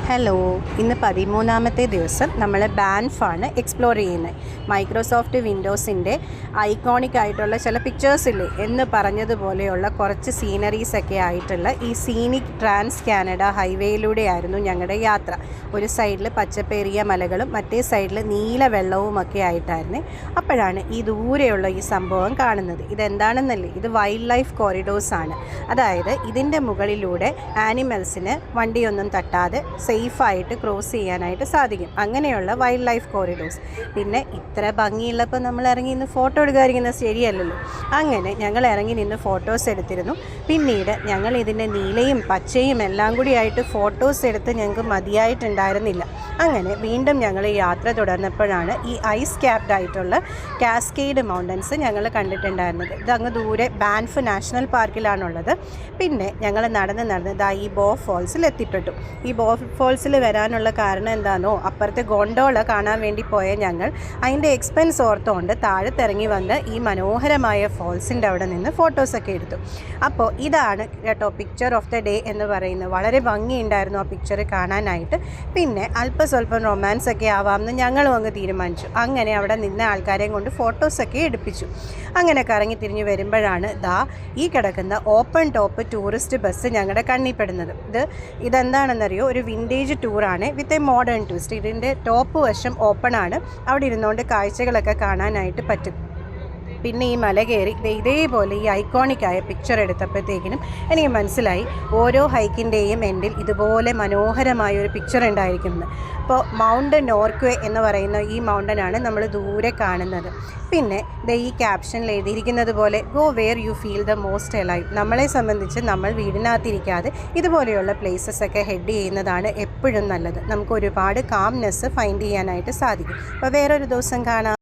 Hello, ഇന്ന് 13ാമത്തെ ദിവസം നമ്മൾ ബാൻഫാണ് എക്സ്പ്ലോർ ചെയ്യുന്നത്. മൈക്രോസോഫ്റ്റ് വിൻഡോസിൻ്റെ ഐക്കോണിക് ആയിട്ടുള്ള ചില പിക്ചേഴ്സില്ലേ എന്ന് പറഞ്ഞതുപോലെയുള്ള കുറച്ച് സീനറീസൊക്കെ ആയിട്ടുള്ള ഈ സീനിക് ട്രാൻസ് കാനഡ ഹൈവേയിലൂടെയായിരുന്നു ഞങ്ങളുടെ യാത്ര. ഒരു സൈഡിൽ പച്ചപ്പേറിയ മലകളും മറ്റേ സൈഡിൽ നീല വെള്ളവുമൊക്കെ ആയിട്ടായിരുന്നു. അപ്പോഴാണ് ഈ ദൂരെയുള്ള ഈ സംഭവം കാണുന്നത്. ഇതെന്താണെന്നല്ലേ, ഇത് വൈൽഡ് ലൈഫ് കോറിഡോഴ്സാണ്. അതായത് ഇതിൻ്റെ മുകളിലൂടെ ആനിമൽസിന് വണ്ടിയൊന്നും തട്ടാതെ സേഫായിട്ട് ക്രോസ് ചെയ്യാനായിട്ട് സാധിക്കും. അങ്ങനെയുള്ള വൈൽഡ് ലൈഫ് കോറിഡോഴ്സ്. പിന്നെ ഇത്ര ഭംഗിയുള്ളപ്പോൾ നമ്മൾ ഇറങ്ങി നിന്ന് ഫോട്ടോ എടുക്കാതിരിക്കുന്നത് ശരിയല്ലല്ലോ. അങ്ങനെ ഞങ്ങൾ ഇറങ്ങി നിന്ന് ഫോട്ടോസ് എടുത്തിരുന്നു. പിന്നീട് ഞങ്ങൾ ഇതിൻ്റെ നീലയും പച്ചയും എല്ലാം കൂടിയായിട്ട് ഫോട്ടോസ് എടുത്ത് ഞങ്ങൾക്ക് മതിയായിട്ടുണ്ടായിരുന്നില്ല. അങ്ങനെ വീണ്ടും ഞങ്ങൾ യാത്ര തുടർന്നപ്പോഴാണ് ഈ ഐസ് ക്യാപ്ഡ് ആയിട്ടുള്ള കാസ്കേഡ് മൗണ്ടൻസ് ഞങ്ങൾ കണ്ടിട്ടുണ്ടായിരുന്നത്. ഇതങ്ങ് ദൂരെ ബാൻഫ് നാഷണൽ പാർക്കിലാണുള്ളത്. പിന്നെ ഞങ്ങൾ നടന്ന് ഈ ബോ ഫോൾസിൽ എത്തിപ്പെട്ടു. ഈ ബോ ഫോൾസിൽ വരാനുള്ള കാരണം എന്താണെന്നോ, അപ്പുറത്തെ ഗോണ്ടോള കാണാൻ വേണ്ടി പോയ ഞങ്ങൾ അതിൻ്റെ എക്സ്പെൻസ് ഓർത്തുകൊണ്ട് താഴത്തിറങ്ങി വന്ന് ഈ മനോഹരമായ ഫോൾസിൻ്റെ അവിടെ നിന്ന് ഫോട്ടോസൊക്കെ എടുത്തു. അപ്പോൾ ഇതാണ് കേട്ടോ പിക്ചർ ഓഫ് ദ ഡേ എന്ന് പറയുന്നത്. വളരെ ഭംഗിയുണ്ടായിരുന്നു ആ പിക്ചർ കാണാനായിട്ട്. പിന്നെ സ്വല്പം റൊമാൻസ് ഒക്കെ ആവാമെന്ന് ഞങ്ങളും അങ്ങ് തീരുമാനിച്ചു. അങ്ങനെ അവിടെ നിന്ന ആൾക്കാരെയും കൊണ്ട് ഫോട്ടോസൊക്കെ എടുപ്പിച്ചു. അങ്ങനെ കറങ്ങി തിരിഞ്ഞ് വരുമ്പോഴാണ് ഈ കിടക്കുന്ന ഓപ്പൺ ടോപ്പ് ടൂറിസ്റ്റ് ബസ് ഞങ്ങളുടെ കണ്ണിപ്പെടുന്നത്. ഇതെന്താണെന്നറിയോ, ഒരു വിൻറ്റേജ് ടൂറാണ് വിത്ത് എ മോഡേൺ ട്വിസ്റ്റ്. ഇതിൻ്റെ ടോപ്പ് വശം ഓപ്പൺ ആണ്. അവിടെ ഇരുന്നുകൊണ്ട് കാഴ്ചകളൊക്കെ കാണാനായിട്ട് പറ്റും. പിന്നെ ഈ മല കയറി ഇതേപോലെ ഈ ഐക്കോണിക്കായ പിക്ചർ എടുത്തപ്പോഴത്തേക്കിനും എനിക്ക് മനസ്സിലായി ഓരോ ഹൈക്കിൻ്റെയും എൻഡിൽ ഇതുപോലെ മനോഹരമായൊരു പിക്ചർ ഉണ്ടായിരിക്കുന്നത്. അപ്പോൾ മൗണ്ട് നോർക്വേ എന്ന് പറയുന്ന ഈ മൗണ്ടനാണ് നമ്മൾ ദൂരെ കാണുന്നത്. പിന്നെ ഈ ക്യാപ്ഷനിൽ എഴുതിയിരിക്കുന്നത് പോലെ go where you feel the most alive. നമ്മളെ സംബന്ധിച്ച് നമ്മൾ വീടിനകത്തിരിക്കാതെ ഇതുപോലെയുള്ള പ്ലേസസൊക്കെ ഹെഡ് ചെയ്യുന്നതാണ് എപ്പോഴും നല്ലത്. നമുക്ക് ഒരുപാട് കാംനെസ് ഫൈൻഡ് ചെയ്യാനായിട്ട് സാധിക്കും. അപ്പോൾ വേറൊരു ദിവസം കാണാം.